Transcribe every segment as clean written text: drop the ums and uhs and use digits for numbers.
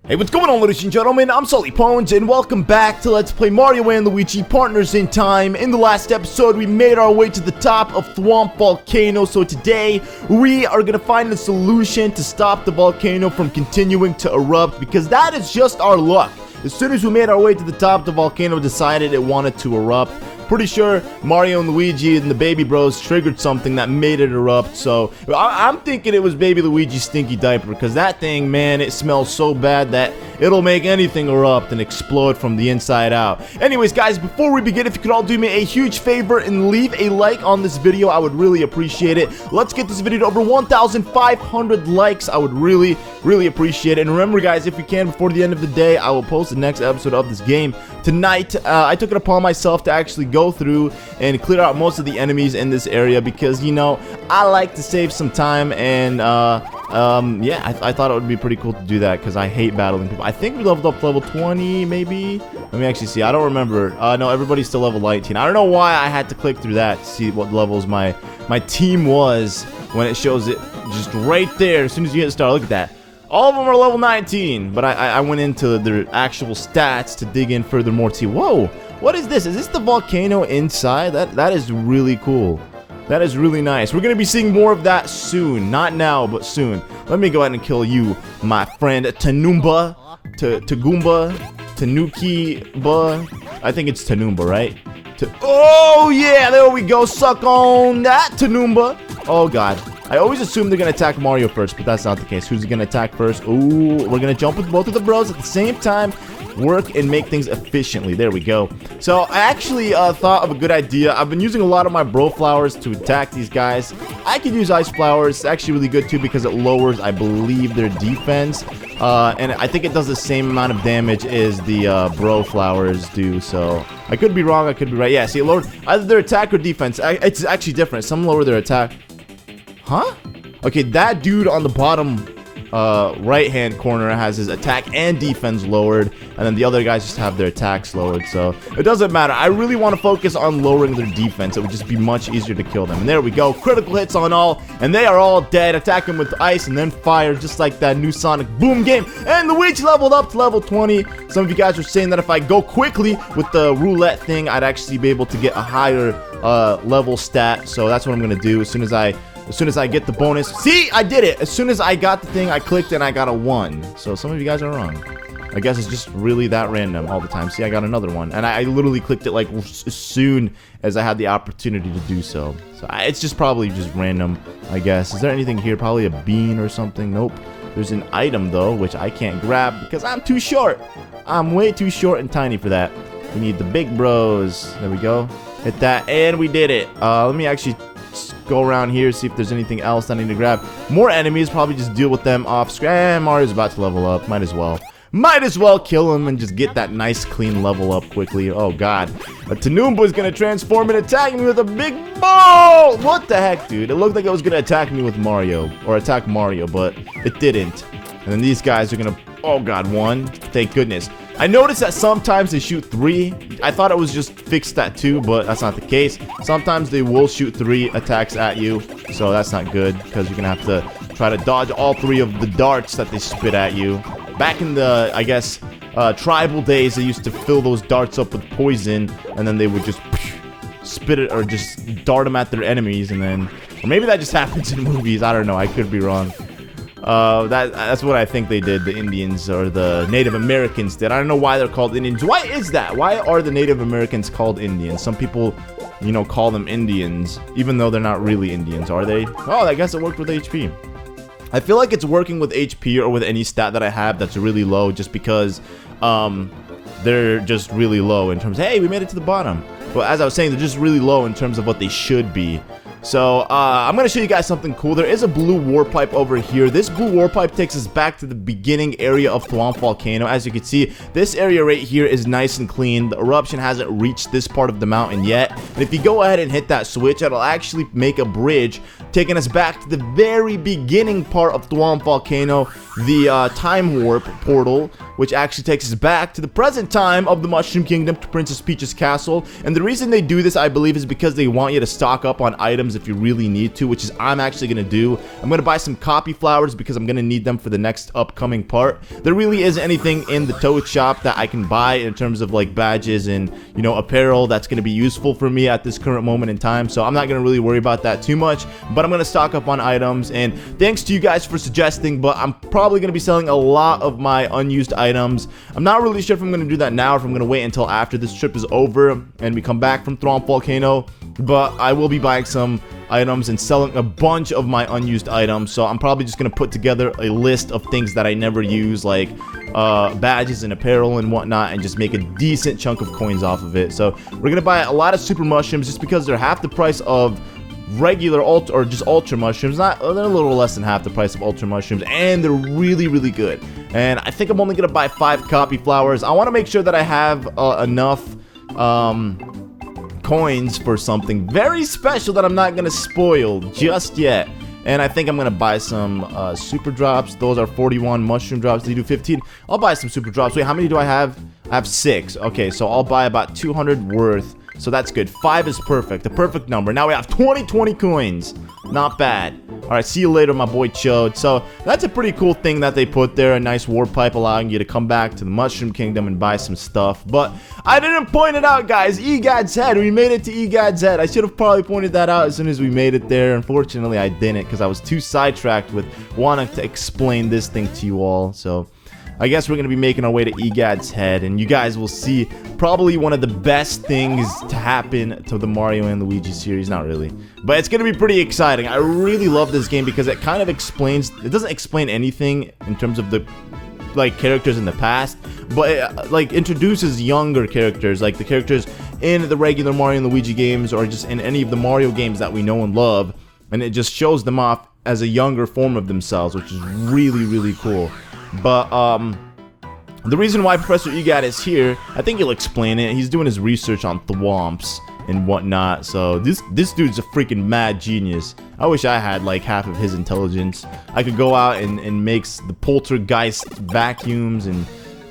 Hey, what's going on, ladies and gentlemen? I'm SullyPwnz, and welcome back to Let's Play Mario and Luigi Partners in Time. In the last episode, we made our way to the top of Thwomp Volcano, so today, we are gonna find a solution to stop the volcano from continuing to erupt, because that is just our luck. As soon as we made our way to the top, the volcano decided it wanted to erupt. Pretty sure Mario and Luigi and the baby bros triggered something that made it erupt, so I'm thinking it was baby Luigi's stinky diaper, because that thing, man, it smells so bad that it'll make anything erupt and explode from the inside out. Anyways, guys, before we begin, if you could all do me a huge favor and leave a like on this video, I would really appreciate it. Let's get this video to over 1,500 likes. I would really appreciate it. And remember, guys, if you can, before the end of the day, I will post the next episode of this game tonight. I took it upon myself to actually go through and clear out most of the enemies in this area because, you know, I like to save some time, and yeah, I thought it would be pretty cool to do that because I hate battling people. I think we leveled up to level 20, maybe? Let me actually see. I don't remember. No, everybody's still level 19. I don't know why I had to click through that to see what levels my team was when it shows it just right there as soon as you hit start. Look at that. All of them are level 19, but I went into their actual stats to dig in furthermore to see. Whoa, what is this? Is this the volcano inside? That is really cool. That is really nice. We're going to be seeing more of that soon. Not now, but soon. Let me go ahead and kill you, my friend Tanumba. Tagumba. Tanuki-ba. I think it's Tanumba, right? Oh, yeah, there we go. Suck on that, Tanumba. Oh, God. I always assume they're going to attack Mario first, but that's not the case. Who's going to attack first? Ooh, we're going to jump with both of the bros at the same time. Work and make things efficiently. There we go. So I actually thought of a good idea. I've been using a lot of my bro flowers to attack these guys. I could use ice flowers. It's actually really good too because it lowers, I believe, their defense. And I think it does the same amount of damage as the bro flowers do. So I could be wrong. I could be right. Yeah, see, it lowered either their attack or defense. It's actually different. Some lower their attack. Huh? Okay, that dude on the bottom right hand corner has his attack and defense lowered, and then the other guys just have their attacks lowered, so it doesn't matter. I really want to focus on lowering their defense. It would just be much easier to kill them. And there we go, critical hits on all, and they are all dead. Attack them with ice and then fire, just like that new Sonic Boom game. And Luigi leveled up to level 20. Some of you guys were saying that if I go quickly with the roulette thing, I'd actually be able to get a higher level stat, so that's what I'm gonna do as soon as I get the bonus. See, I did it. As soon as I got the thing, I clicked and I got a 1. So some of you guys are wrong. I guess it's just really that random all the time. See, I got another one. And I literally clicked it like as soon as I had the opportunity to do so. So it's just probably just random, I guess. Is there anything here? Probably a bean or something. Nope. There's an item, though, which I can't grab because I'm too short. I'm way too short and tiny for that. We need the big bros. There we go. Hit that. And we did it. Let me actually go around here, see if there's anything else I need to grab. More enemies, probably just deal with them off screen. Mario's about to level up. Might as well kill him and just get that nice clean level up quickly. Oh god, a Tanumba is gonna transform and attack me with a big ball. What the heck, dude? It looked like it was gonna attack me with Mario, or attack Mario, but it didn't. And then these guys are gonna, oh god, 1. Thank goodness. I noticed that sometimes they shoot 3. I thought it was just fixed at 2, but that's not the case. Sometimes they will shoot 3 attacks at you, so that's not good, because you're gonna have to try to dodge all 3 of the darts that they spit at you. Back in the, I guess, tribal days, they used to fill those darts up with poison, and then they would just spit it, or just dart them at their enemies, and then, or maybe that just happens in movies, I don't know, I could be wrong. That's what I think they did, the Indians or the Native Americans did. I don't know why they're called Indians. Why is that? Why are the Native Americans called Indians? Some people, you know, call them Indians, even though they're not really Indians, are they? Oh, I guess it worked with HP. I feel like it's working with HP or with any stat that I have that's really low just because, they're just really low in terms of, hey, we made it to the bottom. But as I was saying, they're just really low in terms of what they should be. So, I'm going to show you guys something cool. There is a blue warp pipe over here. This blue warp pipe takes us back to the beginning area of Thwomp Volcano. As you can see, this area right here is nice and clean. The eruption hasn't reached this part of the mountain yet. And if you go ahead and hit that switch, it'll actually make a bridge, taking us back to the very beginning part of Thwomp Volcano. the time warp portal, which actually takes us back to the present time of the Mushroom Kingdom, to Princess Peach's castle. And the reason they do this, I believe, is because they want you to stock up on items if you really need to, which is I'm actually going to do. I'm going to buy some copy flowers because I'm going to need them for the next upcoming part. There really isn't anything in the Toad shop that I can buy in terms of like badges and, you know, apparel that's going to be useful for me at this current moment in time. So I'm not going to really worry about that too much, but I'm going to stock up on items. And thanks to you guys for suggesting, but I'm probably going to be selling a lot of my unused items. I'm not really sure if I'm going to do that now or if I'm going to wait until after this trip is over and we come back from Thwomp Volcano, but I will be buying some items and selling a bunch of my unused items. So I'm probably just going to put together a list of things that I never use, like badges and apparel and whatnot, and just make a decent chunk of coins off of it. So we're going to buy a lot of super mushrooms just because they're half the price of regular or just ultra mushrooms. They're a little less than half the price of ultra mushrooms, and they're really good. And I think I'm only gonna buy 5 copy flowers. I want to make sure that I have enough coins for something very special that I'm not gonna spoil just yet. And I think I'm gonna buy some super drops. Those are 41 mushroom drops. They do 15. I'll buy some super drops. Wait, how many do I have? I have 6. Okay, so I'll buy about 200 worth. So that's good. 5 is perfect. The perfect number. Now we have 20 coins. Not bad. Alright, see you later, my boy Chode. So that's a pretty cool thing that they put there. A nice warp pipe allowing you to come back to the Mushroom Kingdom and buy some stuff. But I didn't point it out, guys. E.Gadd's head. We made it to E.Gadd's head. I should have probably pointed that out as soon as we made it there. Unfortunately, I didn't because I was too sidetracked with wanting to explain this thing to you all. So I guess we're going to be making our way to E.Gadd's head, and you guys will see probably one of the best things to happen to the Mario and Luigi series. Not really, but it's going to be pretty exciting. I really love this game because it kind of explains, it doesn't explain anything in terms of the like characters in the past, but it like introduces younger characters, like the characters in the regular Mario and Luigi games or just in any of the Mario games that we know and love, and it just shows them off as a younger form of themselves, which is really cool. But the reason why Professor E.Gadd is here, I think he'll explain it. He's doing his research on thwomps and whatnot. So this dude's a freaking mad genius. I wish I had like half of his intelligence. I could go out and make the poltergeist vacuums and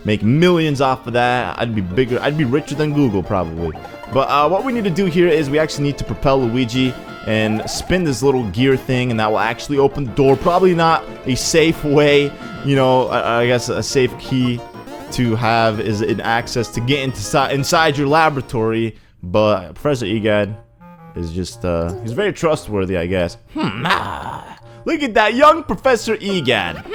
make millions off of that. I'd be bigger. I'd be richer than Google probably. But what we need to do here is we actually need to propel Luigi and spin this little gear thing, and that will actually open the door. Probably not a safe way, you know, I guess a safe key to have is an access to get inside your laboratory, but Professor E.Gadd is just, he's very trustworthy, I guess. Look at that young Professor E.Gadd.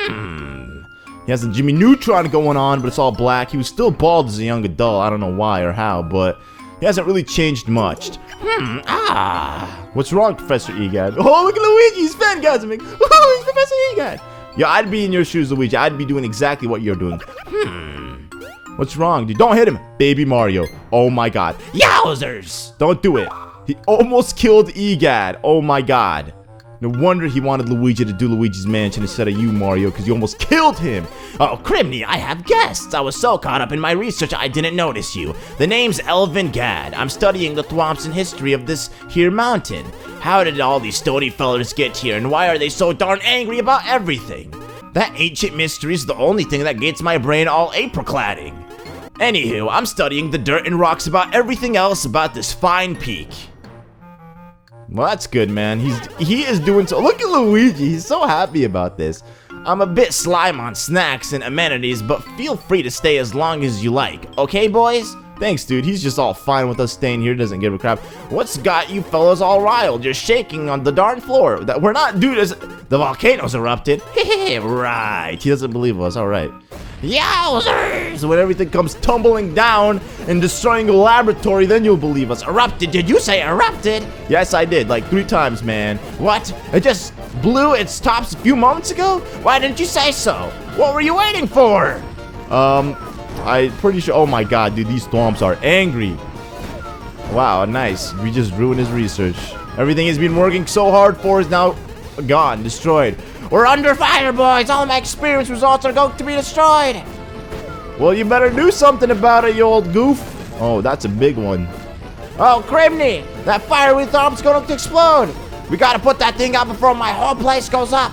He has the Jimmy Neutron going on, but it's all black. He was still bald as a young adult. I don't know why or how, but he hasn't really changed much. What's wrong, Professor E.Gadd? Oh, look at Luigi, he's fangasming. Oh, he's Professor E.Gadd. Yeah, I'd be in your shoes, Luigi. I'd be doing exactly what you're doing. What's wrong, dude? Don't hit him. Baby Mario. Oh my god. Yowzers! Don't do it. He almost killed E.Gadd. Oh my god. No wonder he wanted Luigi to do Luigi's Mansion instead of you, Mario, because you almost killed him. Oh, Criminy, I have guests. I was so caught up in my research I didn't notice you. The name's ELVIN Gadd. I'm studying the thwomps and history of this here mountain. How did all these stony fellers get here, and why are they so darn angry about everything? That ancient mystery is the only thing that gets my brain all apricotting. Anywho, I'm studying the dirt and rocks about everything else about this fine peak. Well, that's good, man. He is doing so. Look at Luigi. He's so happy about this. I'm a bit slime on snacks and amenities, but feel free to stay as long as you like. Okay, boys? Thanks, dude. He's just all fine with us staying here. Doesn't give a crap. What's got you fellas all riled? You're shaking on the darn floor. That we're not, dude. The volcano's erupted. Right. He doesn't believe us. All right. Yowzers! When everything comes tumbling down and destroying the laboratory, then you'll believe us. Erupted? Did you say erupted? Yes, I did. Like 3 times, man. What? It just blew its tops a few moments ago? Why didn't you say so? What were you waiting for? I'm pretty sure. Oh my god, dude. These thwomps are angry. Wow, nice. We just ruined his research. Everything he's been working so hard for is now gone, destroyed. We're under fire, boys! All my experience results are going to be destroyed! Well, you better do something about it, you old goof. Oh, that's a big one. Oh, Criminy! That fire we thought was going to explode! We gotta put that thing out before my whole place goes up!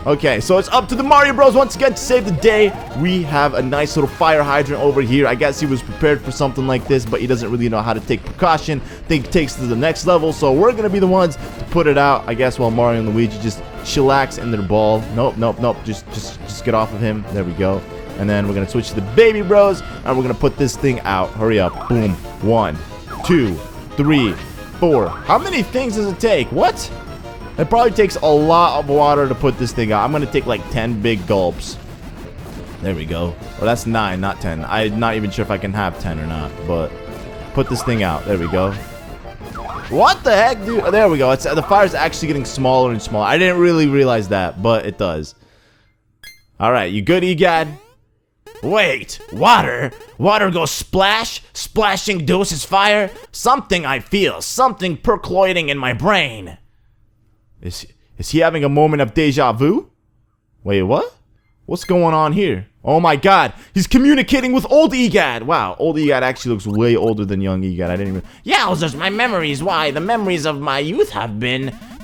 Okay, so it's up to the Mario Bros once again to save the day. We have a nice little fire hydrant over here. I guess he was prepared for something like this, but he doesn't really know how to take precaution. Think he takes to the next level, so we're gonna be the ones to put it out, I guess, while Mario and Luigi just chillax in their ball. Nope. Just get off of him. There we go. And then we're gonna switch to the baby bros, and we're gonna put this thing out. Hurry up. Boom. 1, 2, 3, 4. How many things does it take? What? It probably takes a lot of water to put this thing out. I'm gonna take like 10 big gulps. There we go. Well, that's 9, not 10. I'm not even sure if I can have 10 or not, but put this thing out. There we go. What the heck, dude? Oh, there we go. The fire's actually getting smaller and smaller. I didn't really realize that, but it does. All right, you good, E.Gadd? Wait, water? Water goes splash? Splashing doses fire? Something I feel. Something percolating in my brain. Is he having a moment of deja vu? Wait, what? What's going on here? Oh my god, he's communicating with old E.Gadd. Wow, old E.Gadd actually looks way older than young E.Gadd. I didn't even... Yowzers, my memories. Why? The memories of my youth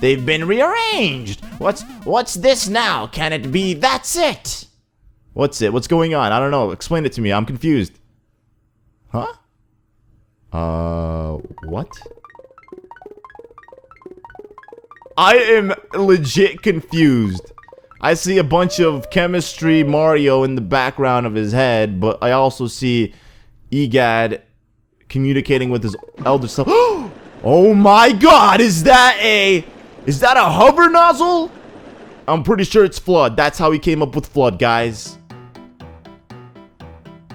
they've been rearranged. What's this now? Can it be that's it? What's it? What's going on? I don't know. Explain it to me. I'm confused. Huh? What? I am legit confused. I see a bunch of chemistry Mario in the background of his head, but I also see E.Gadd communicating with his elder self. Oh my god, is that a hover nozzle? I'm pretty sure it's Flood. That's how he came up with Flood, guys.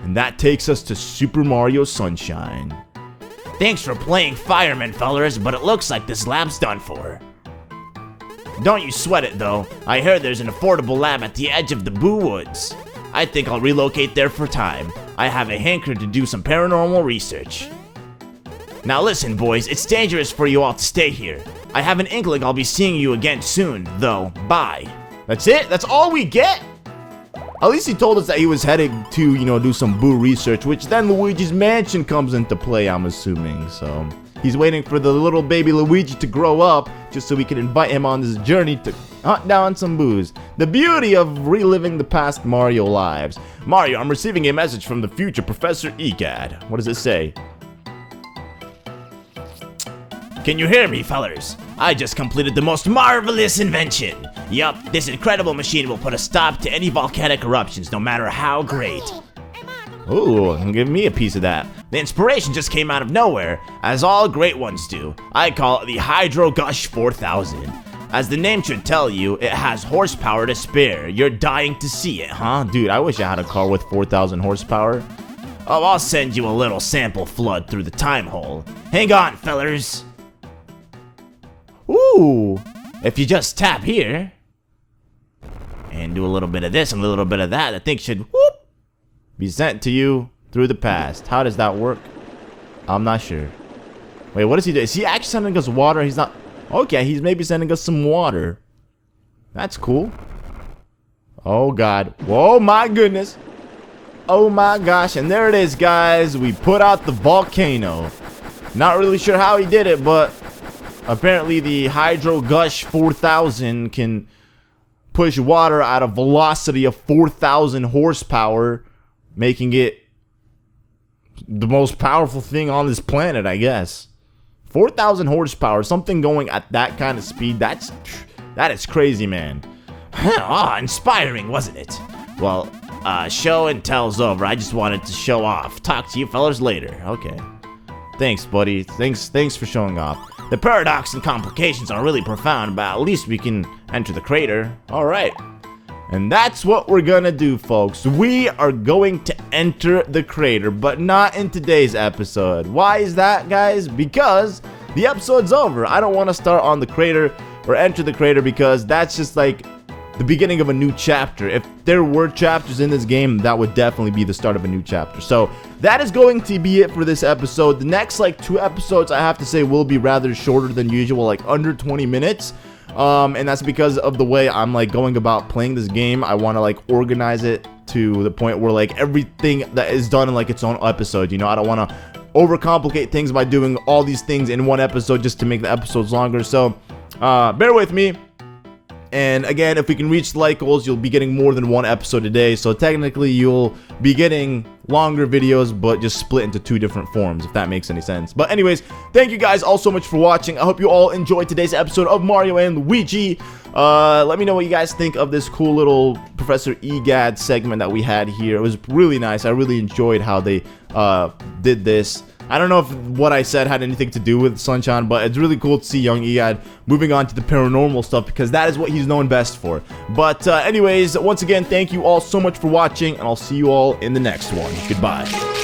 And that takes us to Super Mario Sunshine. Thanks for playing fireman, fellers, but it looks like this lab's done for. Don't you sweat it, though. I heard there's an affordable lab at the edge of the Boo Woods. I think I'll relocate there for time. I have a hanker to do some paranormal research. Now listen, boys, it's dangerous for you all to stay here. I have an inkling I'll be seeing you again soon, though. Bye. That's it? That's all we get? At least he told us that he was heading to, do some Boo research, which then Luigi's Mansion comes into play, I'm assuming, so... He's waiting for the little baby Luigi to grow up, just so we can invite him on this journey to hunt down some boos. The beauty of reliving the past Mario lives. Mario, I'm receiving a message from the future Professor E.Gadd. What does it say? Can you hear me, fellers? I just completed the most marvelous invention. Yup, this incredible machine will put a stop to any volcanic eruptions, no matter how great. Ooh, give me a piece of that. The inspiration just came out of nowhere, as all great ones do. I call it the Hydro Gush 4000. As the name should tell you, it has horsepower to spare. You're dying to see it, huh? Dude, I wish I had a car with 4,000 horsepower. Oh, I'll send you a little sample flood through the time hole. Hang on, fellers. Ooh, if you just tap here, and do a little bit of this and a little bit of that, the thing should, whoop, be sent to you through the past. How does that work? I'm not sure. Wait, what does he do? Is he actually sending us water? He's not. Okay, he's maybe sending us some water. That's cool. Oh, God. Whoa, my goodness. Oh, my gosh. And there it is, guys. We put out the volcano. Not really sure how he did it, but apparently the Hydro Gush 4000 can push water at a velocity of 4,000 horsepower. Making it the most powerful thing on this planet, I guess. 4,000 horsepower, something going at that kind of speed, that is crazy, man. Inspiring, wasn't it? Well, show and tell's over. I just wanted to show off. Talk to you fellas later. Okay. Thanks, buddy. Thanks for showing off. The paradox and complications are really profound, but at least we can enter the crater. All right. And that's what we're gonna do, folks. We are going to enter the crater, but not in today's episode. Why is that, guys? Because the episode's over. I don't want to start on the crater or enter the crater because that's just like the beginning of a new chapter. If there were chapters in this game, that would definitely be the start of a new chapter. So that is going to be it for this episode. The next 2 episodes, I have to say, will be rather shorter than usual, like under 20 minutes. And that's because of the way I'm going about playing this game. I want to organize it to the point where everything that is done in its own episode. I don't want to overcomplicate things by doing all these things in one episode just to make the episodes longer. So bear with me. And again, if we can reach the like goals, you'll be getting more than one episode a day. So technically, you'll be getting longer videos, but just split into 2 different forms, if that makes any sense. But anyways, thank you guys all so much for watching. I hope you all enjoyed today's episode of Mario and Luigi. Let me know what you guys think of this cool little Professor E.Gadd segment that we had here. It was really nice. I really enjoyed how they did this. I don't know if what I said had anything to do with Sunshine, but it's really cool to see young E.Gadd moving on to the paranormal stuff, because that is what he's known best for. But anyways, once again, thank you all so much for watching, and I'll see you all in the next one. Goodbye.